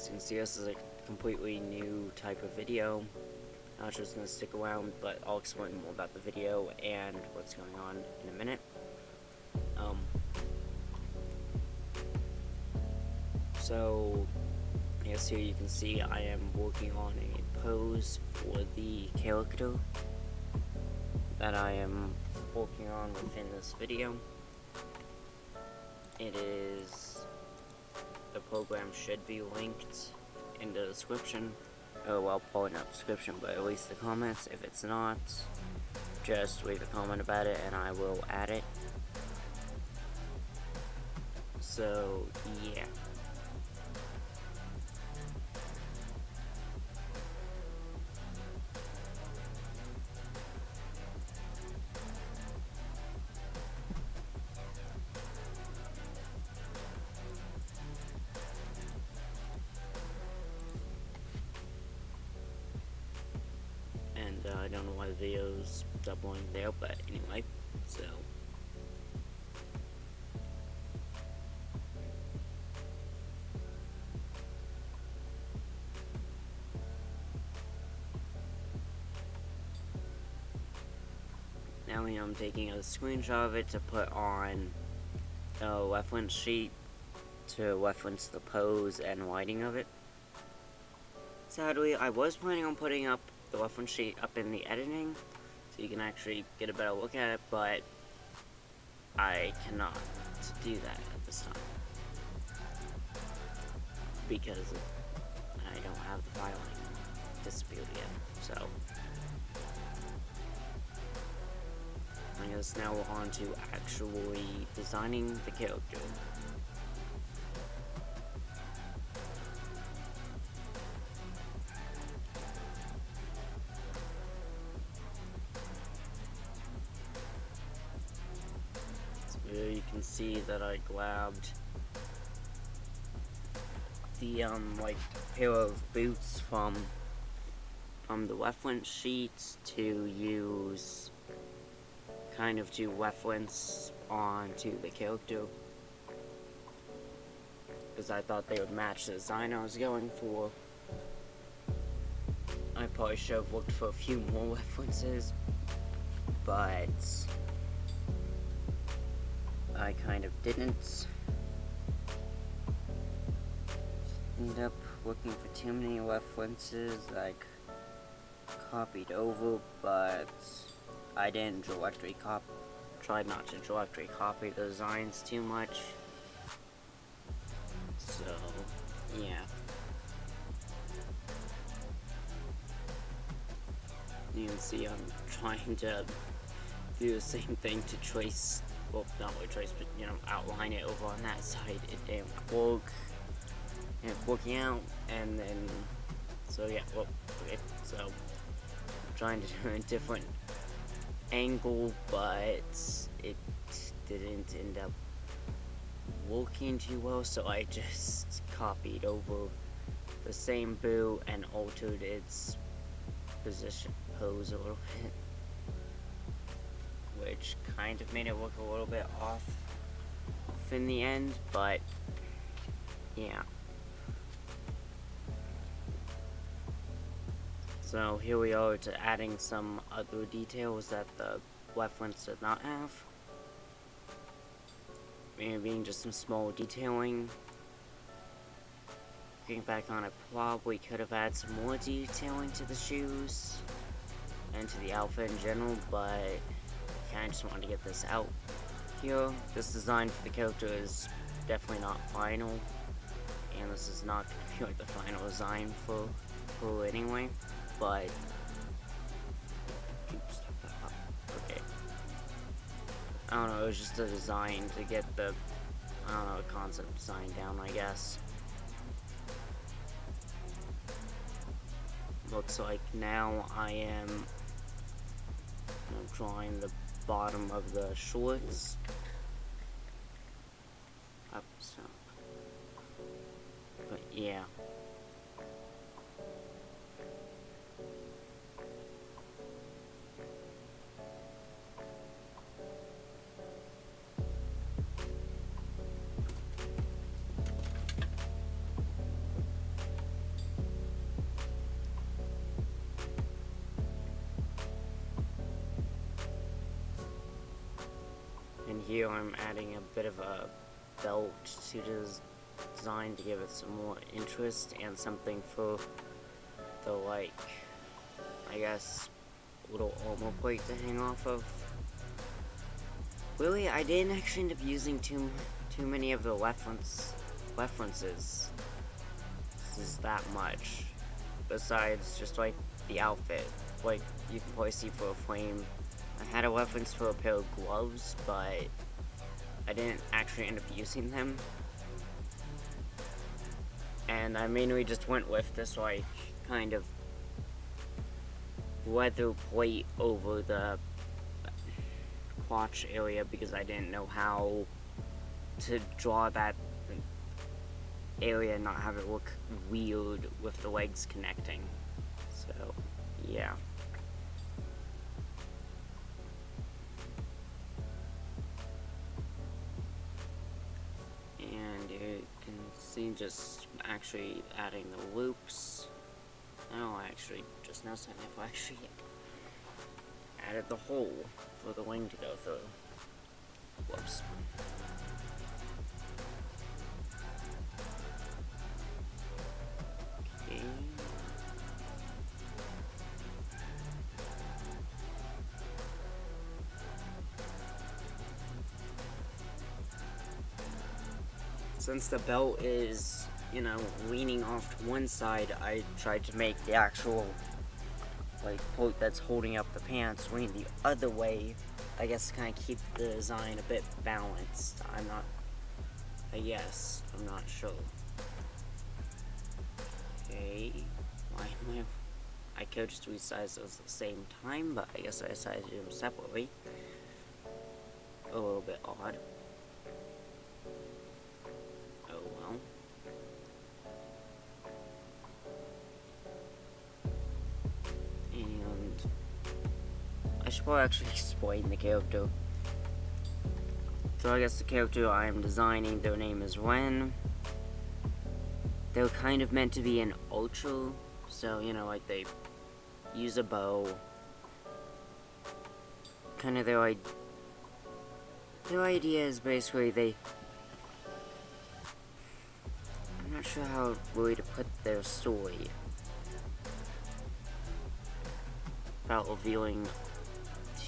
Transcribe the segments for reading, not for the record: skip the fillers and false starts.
as you can see, this is a completely new type of video. Not just gonna stick around, but I'll explain more about the video and what's going on in a minute. So, yes, here you can see I am working on a pose for the character that I am working on within this video. The program should be linked in the description. Oh, well, probably not the description, but at least the comments. If it's not, just leave a comment about it and I will add it. So, yeah. I don't know why the video's doubling there, but anyway, so. Now I'm taking a screenshot of it to put on a reference sheet to reference the pose and lighting of it. Sadly, I was planning on putting up the reference sheet up in the editing, so you can actually get a better look at it, but I cannot do that at this time because I don't have the filing disappeared yet. So I guess now we're on to actually designing the character. You can see that I grabbed the like pair of boots from the reference sheet to use kind of to reference onto the character, because I thought they would match the design I was going for. I probably should have looked for a few more references, but I kind of didn't. Ended up looking for too many references, like copied over, but I didn't directly tried not to directly copy the designs too much. So, yeah. You can see I'm trying to do the same thing to trace, well, not really trace, but, you know, outline it over on that side. It didn't work. And it's working out, and then, so yeah, well, okay, so I'm trying to do a different angle, but it didn't end up working too well, so I just copied over the same boot and altered its position, pose a little bit, which kind of made it look a little bit off in the end, but yeah. So here we are to adding some other details that the reference did not have. Maybe just some small detailing. Looking back on it, probably could have added some more detailing to the shoes and to the outfit in general, but I kinda just wanted to get this out here. This design for the character is definitely not final, and this is not going to be like the final design for anyway. But oops, okay. I don't know, it was just a design to get the, I don't know, concept design down, I guess. Looks like now I am drawing the bottom of the shorts. Up, so. But yeah. here I'm adding a bit of a belt to this design to give it some more interest and something for the, like, I guess, little armor plate to hang off of. Really, I didn't actually end up using too many of the references. This is that much. Besides just like the outfit, like you can probably see for a frame. I had a reference for a pair of gloves, but I didn't actually end up using them. And I mainly just went with this like kind of leather plate over the crotch area because I didn't know how to draw that area and not have it look weird with the legs connecting. So, yeah. And you can see just actually adding the loops. Oh, I actually just noticed that if I actually added the hole for the wing to go through. Whoops. Okay. Since the belt is, you know, leaning off to one side, I tried to make the actual, like, quote that's holding up the pants lean the other way. I guess to kind of keep the design a bit balanced. I'm not sure. Okay, why am I could just resize those at the same time, but I guess I decided to do them separately. A little bit odd. Oh well. And I should probably actually explain the character. So I guess the character I am designing, their name is Ren. They're kind of meant to be an archer, so, you know, like they use a bow. Kind of their idea is basically I'm not sure how really to put their story without revealing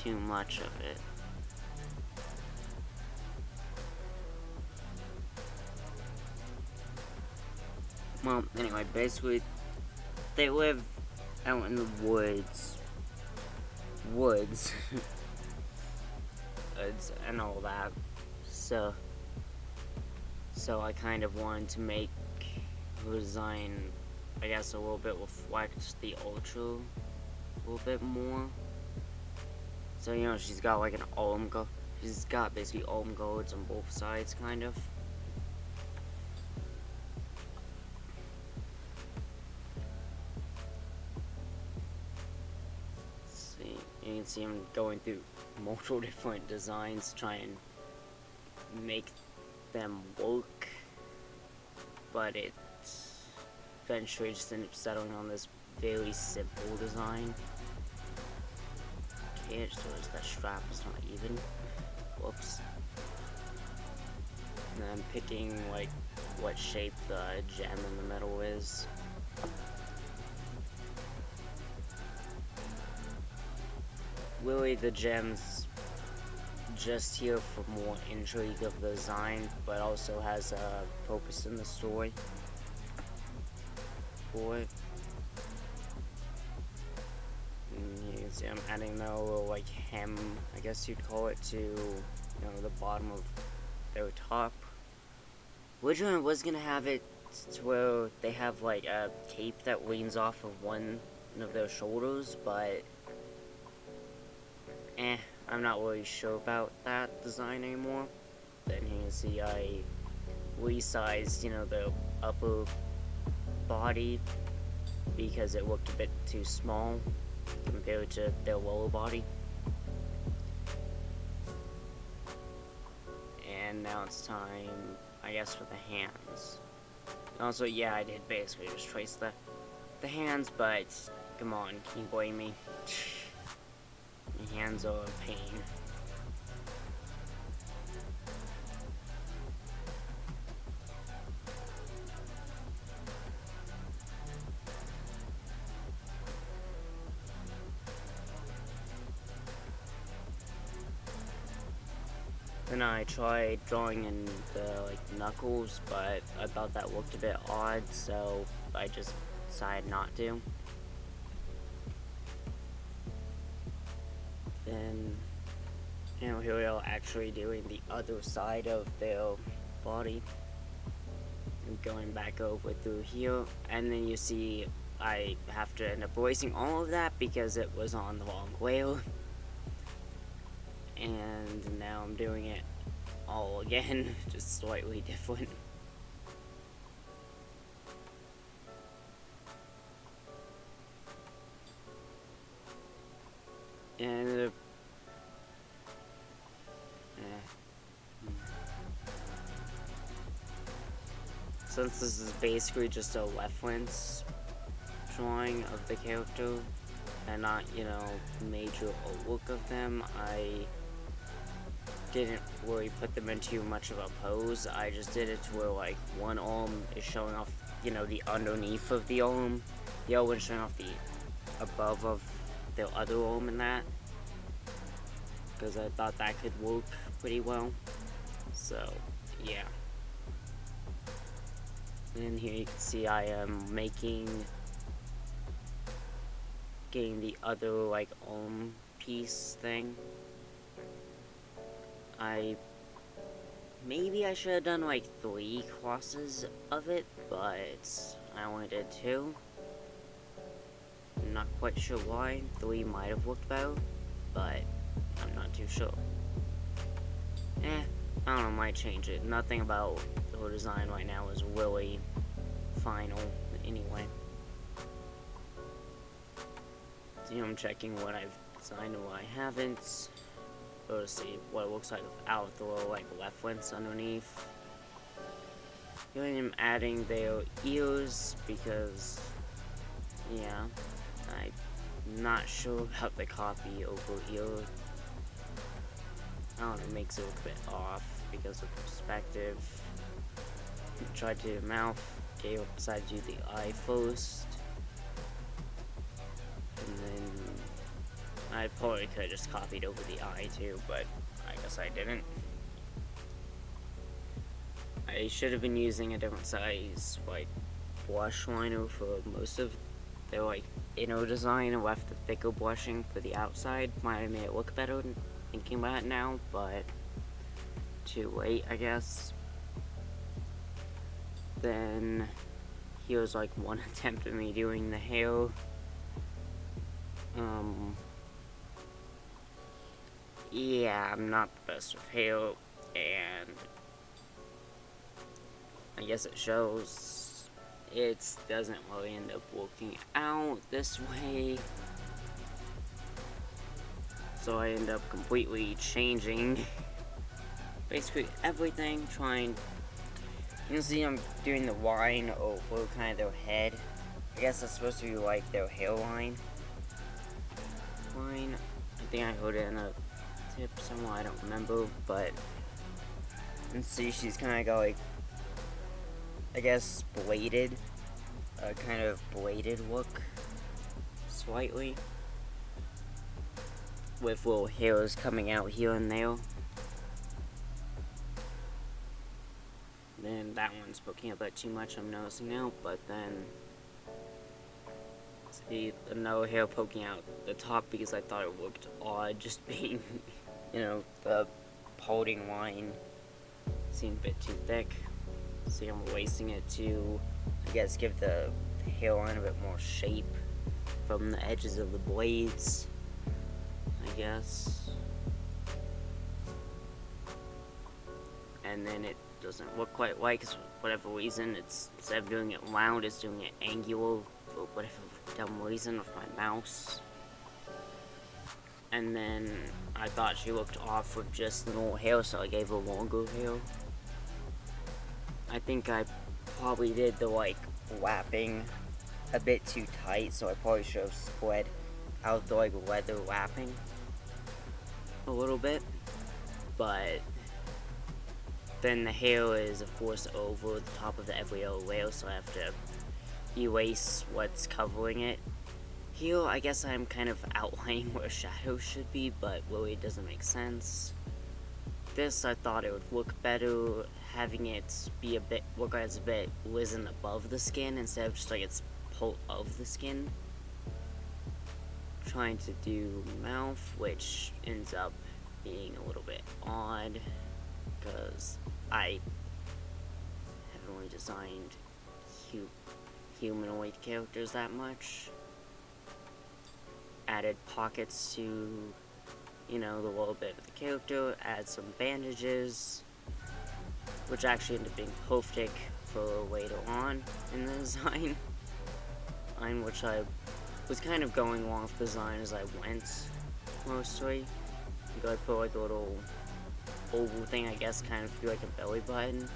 too much of it. Well, anyway, basically, they live out in the woods, and all that. So I kind of wanted to make the design, I guess, a little bit reflect the ultra a little bit more. So, you know, she's got like an arm guard. She's got basically arm guards on both sides, kind of. You can see I'm going through multiple different designs to try and make them work, but it eventually just ended up settling on this very simple design. Okay, I just noticed that strap is not even. Whoops. And I'm picking like what shape the gem in the middle is. Really, the gem's just here for more intrigue of the design, but also has a purpose in the story for it. And you can see I'm adding a little like hem, I guess you'd call it, to, you know, the bottom of their top. Originally I was gonna have it to where they have like a cape that leans off of one of their shoulders, but I'm not really sure about that design anymore. Then you can see I resized, you know, the upper body because it looked a bit too small compared to their lower body. And now it's time, I guess, for the hands. And also, yeah, I did basically just trace the hands, but come on, can you blame me? My hands are in pain. Then I tried drawing in the knuckles, but I thought that looked a bit odd, so I just decided not to. Then, here we are actually doing the other side of their body. And going back over through here, and then you see I have to end up erasing all of that because it was on the wrong layer. And now I'm doing it all again, just slightly different. And since this is basically just a reference drawing of the character and not, major look of them, I didn't really put them into much of a pose. I just did it to where one arm is showing off, the underneath of the arm, the other one's showing off the above of the other arm in that, because I thought that could work pretty well. So yeah. And here you can see I am getting the other arm piece thing. Maybe I should have done 3 crosses of it, but I only did 2. I'm not quite sure why. 3 might have worked better, but I'm not too sure. I don't know, might change it. Nothing about the design right now is really final anyway. So I'm checking what I've designed and what I haven't. Or to see what it looks like without the little reference underneath. Here I'm adding their ears because, yeah, I'm not sure about the copy over ear. I don't know, it makes it look a bit off because of perspective. Tried to do the mouth, decided to do the eye first. And then I probably could have just copied over the eye too, but I guess I didn't. I should have been using a different size blush liner for most of their inner design and left the thicker blushing for the outside. Might have made it look better thinking about it now, but too late, I guess. Then here's one attempt at me doing the hair. Yeah, I'm not the best with hair, and I guess it shows. It doesn't really end up working out this way, so I end up completely changing basically everything, trying. You can see I'm doing the line over kind of their head. I guess that's supposed to be their hairline. I think I heard it in a tip somewhere, I don't remember, but you can see she's kind of got I guess bladed, kind of bladed look, slightly, with little hairs coming out here and there. Then that one's poking up a bit too much, I'm noticing now, but then see another hair poking out the top because I thought it looked odd just being, the holding line seemed a bit too thick. See, I'm erasing it to, I guess, give the hairline a bit more shape from the edges of the blades, I guess. And then it doesn't look quite right because for whatever reason, instead of doing it round, it's doing it angular for whatever dumb reason with my mouse. And then I thought she looked off with just the normal hair, so I gave her longer hair. I think I probably did the wrapping a bit too tight, so I probably should have spread out the leather wrapping a little bit. But then the hair is of course over the top of every other layer, so I have to erase what's covering it. Here, I guess I'm kind of outlining where shadows should be, but really it doesn't make sense. this, I thought it would look better having it be look as a bit risen above the skin instead of just like it's pulled of the skin. Trying to do mouth, which ends up being a little bit odd because I haven't really designed humanoid characters that much. Added pockets to, you know, the little bit of the character, add some bandages, which actually ended up being perfect for later on in the design. Which I was kind of going along with the design as I went, mostly. I put like a little oval thing, I guess, kind of feel like a belly button.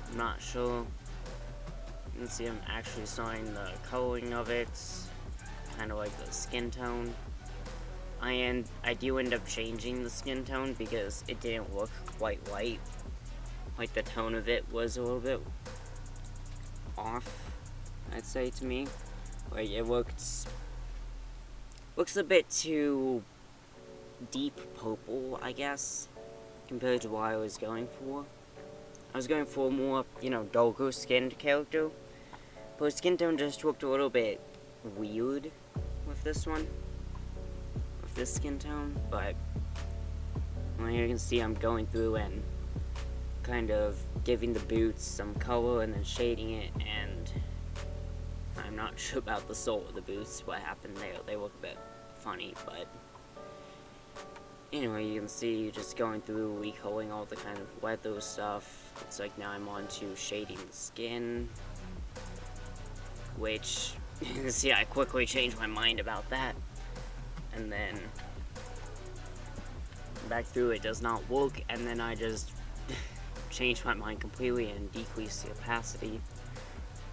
I'm not sure. You can see I'm actually starting the coloring of it, kind of like the skin tone. I do end up changing the skin tone because it didn't look quite right. Like the tone of it was a little bit off, I'd say, to me. Like it looks a bit too deep purple, I guess, compared to what I was going for. I was going for a more, you know, darker skinned character, but his skin tone just looked a little bit weird with this one, with this skin tone. But well, here you can see I'm going through and kind of giving the boots some color and then shading it, and I'm not sure about the sole of the boots, what happened there. They look a bit funny, but anyway, you can see just going through, recoloring all the kind of leather stuff. It's like now I'm on to shading the skin, which, you can see I quickly changed my mind about that. And then back through, it does not work, and then I just changed my mind completely and decreased the opacity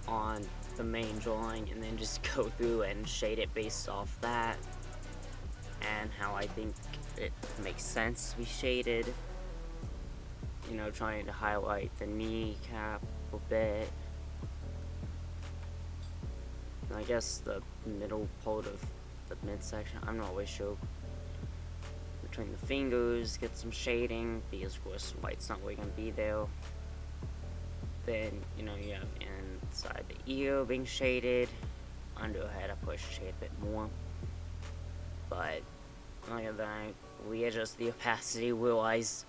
on the main drawing, and then just go through and shade it based off that and how I think it makes sense to be shaded. You know, trying to highlight the kneecap a bit. And I guess the middle part of the midsection, I'm not really sure. Between the fingers, get some shading, because of course white's not really going to be there. Then, you know, you have inside the ear being shaded. Under the head, I push shade a bit more. But, like that, I readjust the opacity, realize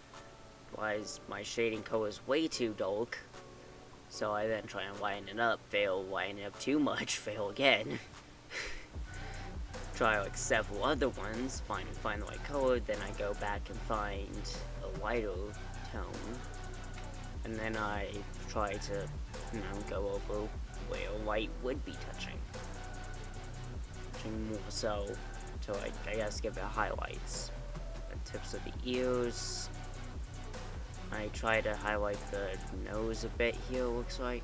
my shading color is way too dark. So I then try and lighten it up, fail, lighten it up too much, fail again. Try like several other ones, find the right color, then I go back and find a lighter tone. And then I try to, you know, go over where light would be touching more so to, like, I guess, give it highlights. The tips of the ears. I try to highlight the nose a bit here, looks like.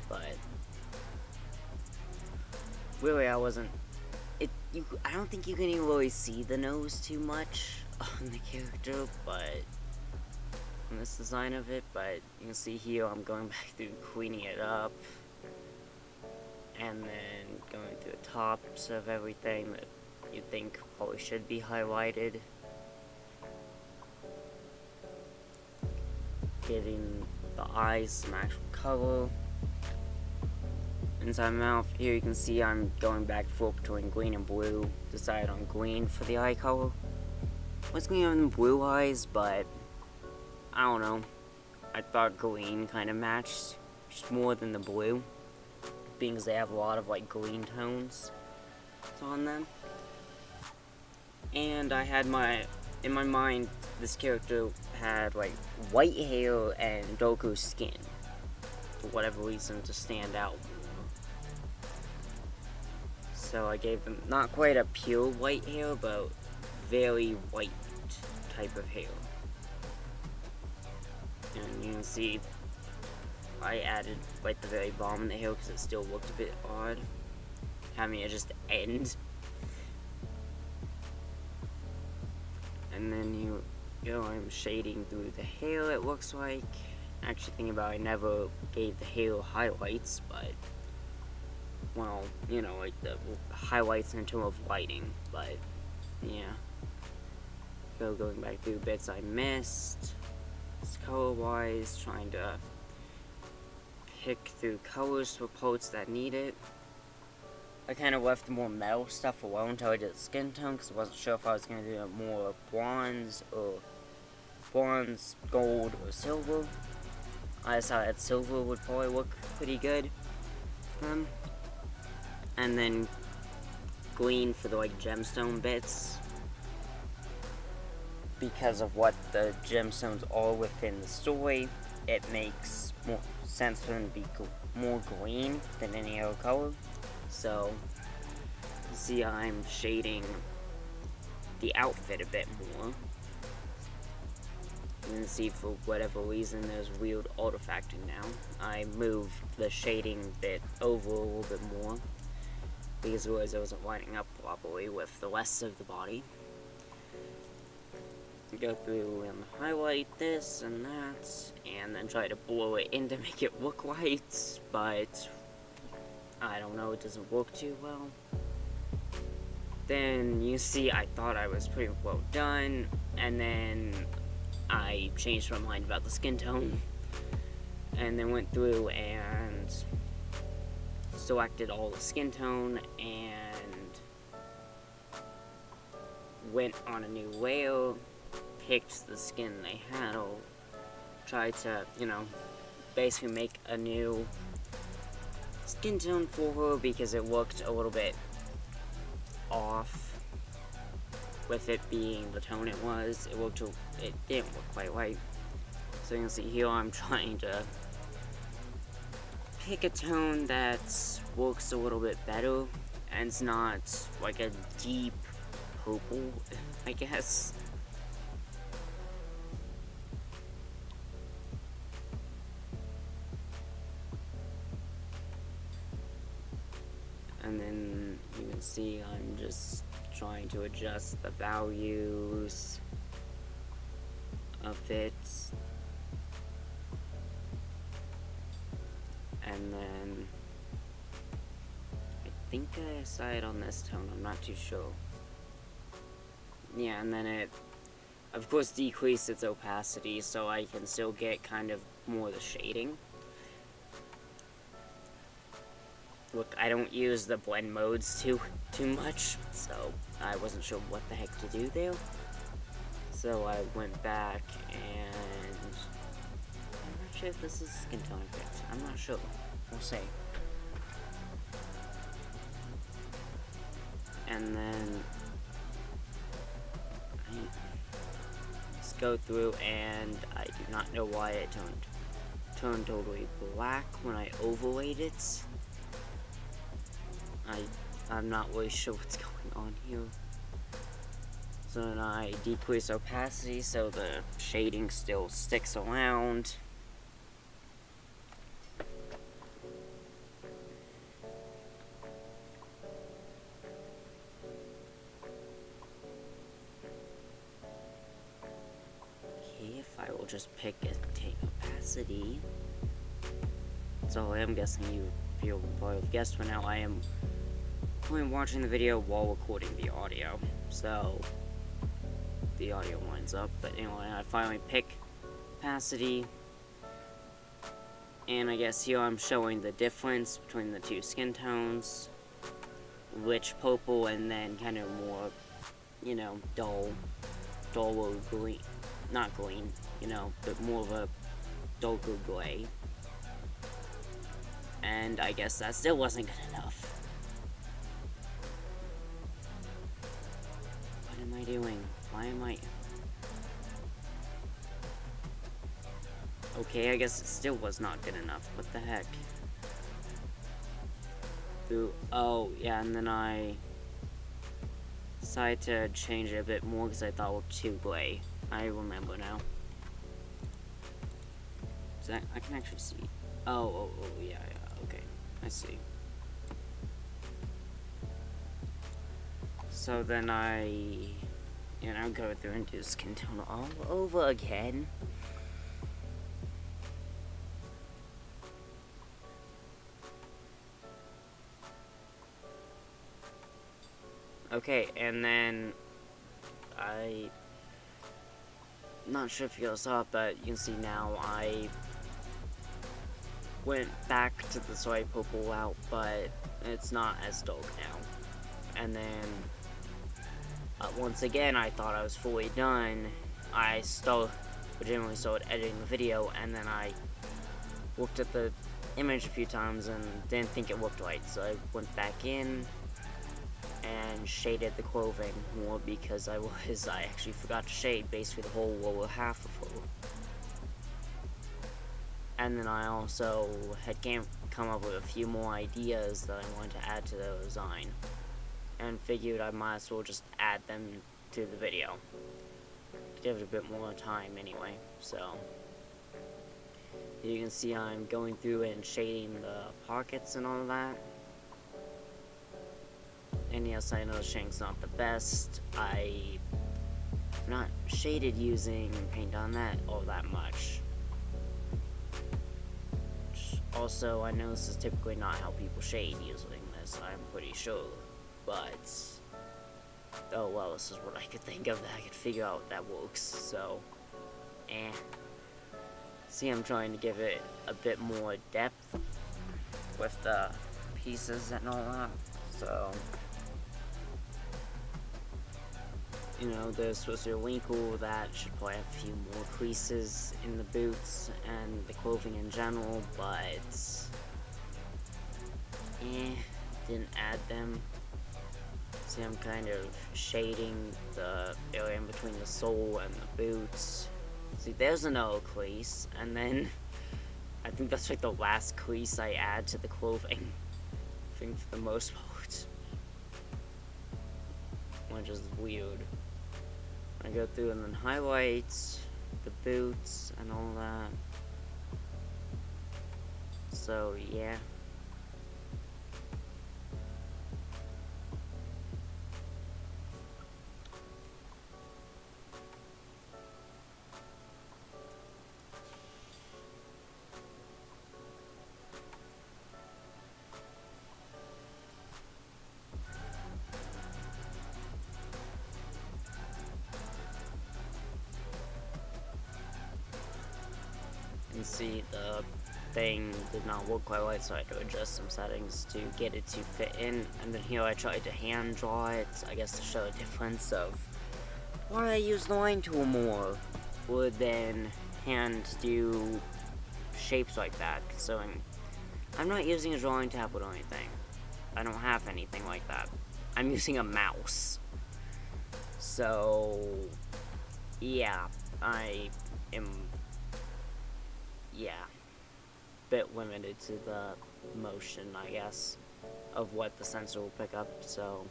But really, I don't think you can even really see the nose too much on the character, but on this design of it, but you can see here I'm going back through cleaning it up and then going through the tops of everything that you think probably should be highlighted. Getting the eyes some actual color. Inside my mouth, here you can see I'm going back and forth between green and blue. Decided on green for the eye color. I was going on the blue eyes, but I don't know. I thought green kind of matched just more than the blue, being as they have a lot of like green tones on them. And I had in my mind, this character had like white hair and darker skin, for whatever reason, to stand out more. So I gave them not quite a pure white hair, but very white type of hair. And you can see I added like the very bottom of the hair because it still looked a bit odd, having it just end. And then you know, I'm shading through the hair, it looks like. Actually thinking about it, I never gave the hair highlights, but well, you know, like the highlights in terms of lighting, but yeah. going back through bits I missed, color-wise, trying to pick through colors for parts that need it. I kind of left the more metal stuff alone until I did skin tone, because I wasn't sure if I was going to do more bronze, gold, or silver. I decided silver would probably look pretty good for them. And then green for the gemstone bits, because of what the gemstones are within the story. It makes more sense for them to be more green than any other color. So, you see I'm shading the outfit a bit more. You can see for whatever reason there's weird artifacting now. I moved the shading bit over a little bit more, because otherwise it wasn't lining up properly with the rest of the body. Go through and highlight this and that, and then try to blow it in to make it look white, but I don't know, it doesn't work too well. Then you see I thought I was pretty well done, and then I changed my mind about the skin tone, and then went through and selected all the skin tone and went on a new layer, picked the skin they had, or tried to, basically make a new skin tone for her, because it looked a little bit off with it being the tone it was. It didn't look quite right. So you can see here I'm trying to pick a tone that works a little bit better, and it's not like a deep purple, I guess. And then you can see I'm just trying to adjust the values of it. And then I think I decided on this tone, I'm not too sure. Yeah, and then it, of course, decreased its opacity so I can still get kind of more of the shading. Look, I don't use the blend modes too much, so I wasn't sure what the heck to do there. So I went back and I'm not sure if this is skin tone effect. I'm not sure. We'll see. And then I just go through, and I do not know why it turned totally black when I overlaid it. I'm not really sure what's going on here. So then I decrease opacity so the shading still sticks around. Okay, if I will just pick and take opacity. So I am guessing you'll probably have guessed by now, I am watching the video while recording the audio, so the audio lines up. But anyway, I finally pick opacity, and I guess here I'm showing the difference between the two skin tones, rich purple and then kind of more, dull or green, not green, but more of a darker gray. And I guess that still wasn't good enough. What am I doing? Why am I... Okay, I guess it still was not good enough. What the heck? Oh, yeah, and then I decided to change it a bit more because I thought it looked too gray. I remember now. So I can actually see. Oh, yeah, okay. I see. So then I, go through and do skin tone all over again. Okay, and then I not sure if you guys saw it, but you can see now I went back to the soy purple out, but it's not as dark now. And then once again, I thought I was fully done. I legitimately started editing the video, and then I looked at the image a few times and didn't think it looked right, so I went back in and shaded the clothing more because I actually forgot to shade basically the whole lower half of her. And then I also had come up with a few more ideas that I wanted to add to the design, and figured I might as well just add them to the video. Give it a bit more time anyway, so. You can see I'm going through and shading the pockets and all of that. And yes, I know the shading's not the best. I've not shaded using paint on that all that much. Also, I know this is typically not how people shade using this, I'm pretty sure. But, oh well, this is what I could think of that I could figure out that works, so, See, I'm trying to give it a bit more depth with the pieces and all that, so, you know, there's supposed to be a wrinkle that should probably have a few more creases in the boots and the clothing in general, but, didn't add them. See, I'm kind of shading the area in between the sole and the boots. See, there's another crease, and then I think that's like the last crease I add to the clothing. I think for the most part. Which is weird. I go through and then highlight the boots and all that. So, yeah. And see, the thing did not work quite right, so I had to adjust some settings to get it to fit in. And then here I tried to hand draw it, I guess to show the difference of why I use the line tool more, would then hand do shapes like that. So I'm not using a drawing tablet or anything. I don't have anything like that. I'm using a mouse. So yeah, I am bit limited to the motion, I guess, of what the sensor will pick up. So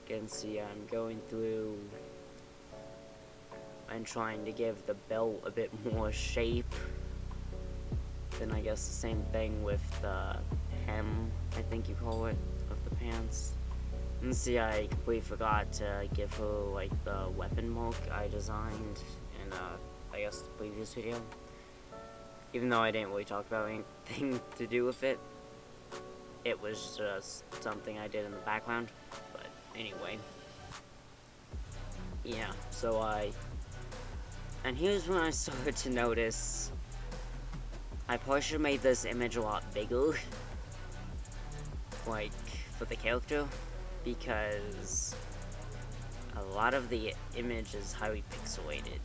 you can see I'm going through and trying to give the belt a bit more shape. Then I guess the same thing with the hem, I think you call it, of the pants. And see, I completely forgot to give her like the weapon mark I designed in I guess the previous video. Even though I didn't really talk about anything to do with it, it was just something I did in the background. But anyway, yeah. So and here's when I started to notice I probably should have made this image a lot bigger, like for the character, because a lot of the image is highly pixelated,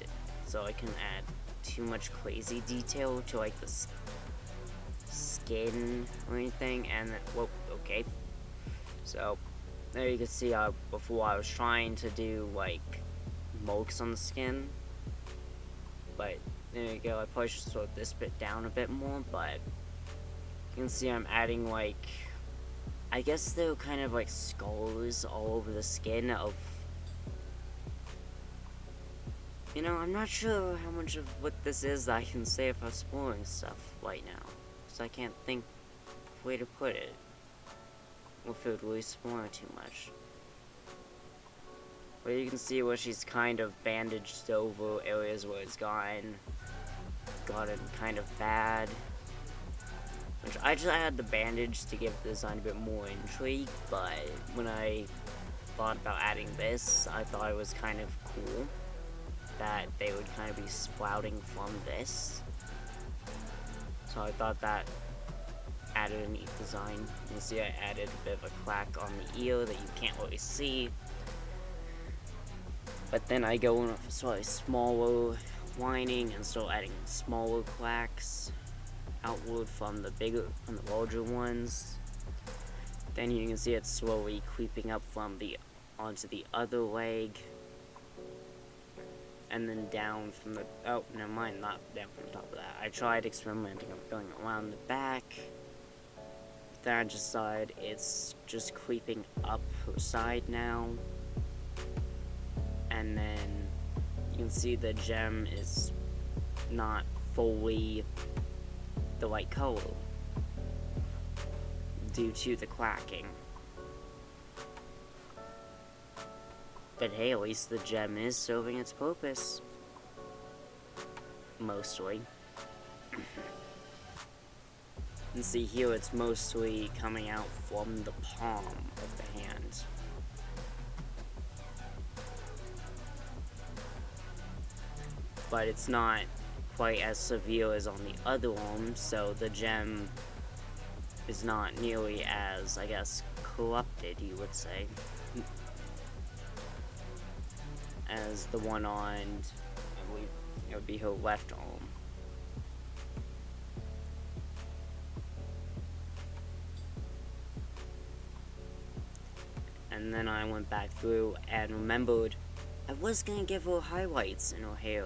so I can add too much crazy detail to like the skin or anything, and then, whoa, okay. So there you can see before I was trying to do like marks on the skin, but there you go. I probably should slow this bit down a bit more, but you can see I'm adding like, I guess they're kind of like scars all over the skin of, you know, I'm not sure how much of what this is that I can say if I'm spoiling stuff right now, because I can't think of a way to put it, or if it would really spoil too much. But you can see where she's kind of bandaged over areas where it's gotten kind of bad. Which I just added the bandage to give the design a bit more intrigue, but when I thought about adding this, I thought it was kind of cool. that they would kind of be sprouting from this. So I thought that added a neat design. You see I added a bit of a crack on the ear that you can't really see. But then I go in with a slightly smaller lining and start adding smaller cracks outward from the larger ones. Then you can see it slowly creeping up from onto the other leg. And then down from the, oh, never mind, not down from the top of that. I tried experimenting of going around the back. Then I decided it's just creeping up her side now. And then you can see the gem is not fully the right color due to the cracking. But hey, at least the gem is serving its purpose. Mostly. And see here, it's mostly coming out from the palm of the hand. But it's not quite as severe as on the other arm, so the gem is not nearly as, I guess, corrupted, you would say, as the one on, I believe it would be her left arm. And then I went back through and remembered I was gonna give her highlights in her hair,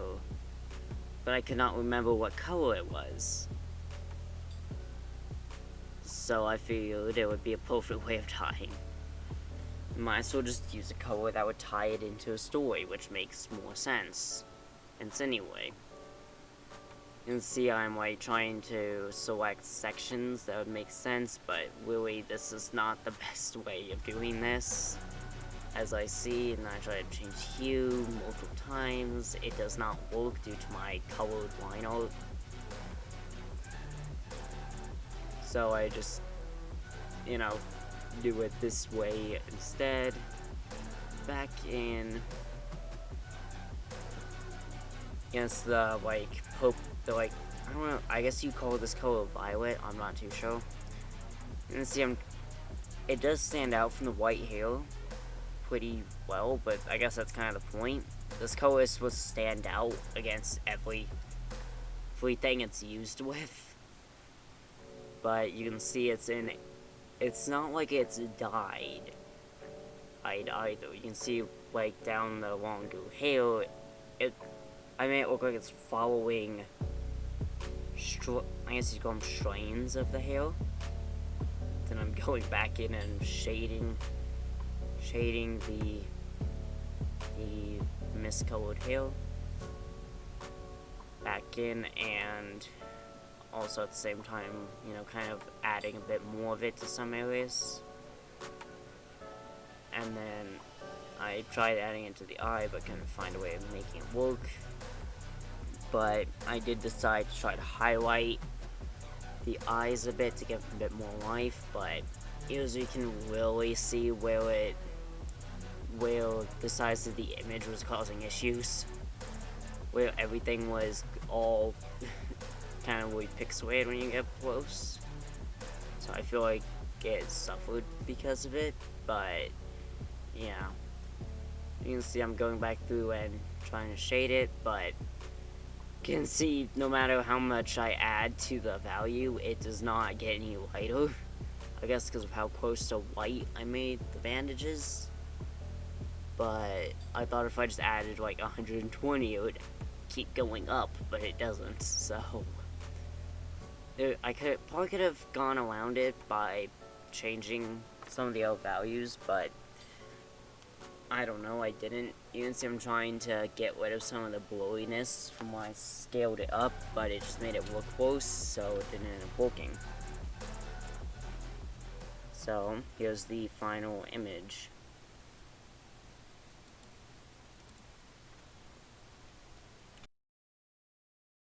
but I could not remember what color it was. So I figured it would be a perfect way of tying. Might as well just use a color that would tie it into a story, which makes more sense. Anyway, you can see I'm like trying to select sections that would make sense, but really this is not the best way of doing this. As I see, and I try to change hue multiple times, it does not work due to my colored line art. So I just, you know, do it this way instead. Back in, against the like I don't know, I guess you call this color violet, I'm not too sure. And see, it does stand out from the white hair pretty well, but I guess that's kind of the point. This color is supposed to stand out against everything it's used with. But you can see it's not like it's dyed either. You can see like down the longer hair, I made it look like it's following I guess you call them strands of the hair. Then I'm going back in and shading the miscolored hair back in, and also at the same time, you know, kind of adding a bit more of it to some areas. And then I tried adding it to the eye, but couldn't find a way of making it work. But I did decide to try to highlight the eyes a bit to give them a bit more life, but here's you can really see where the size of the image was causing issues. Where everything was all kind of really pixelated when you get close. So I feel like it suffered because of it, but yeah. You can see I'm going back through and trying to shade it, but you can see no matter how much I add to the value, it does not get any lighter. I guess because of how close to white I made the bandages. But I thought if I just added like 120, it would keep going up, but it doesn't, so I probably could have gone around it by changing some of the other values, but I don't know, I didn't. You can see I'm trying to get rid of some of the blurriness from when I scaled it up, but it just made it look close, so it didn't end up working. So, here's the final image.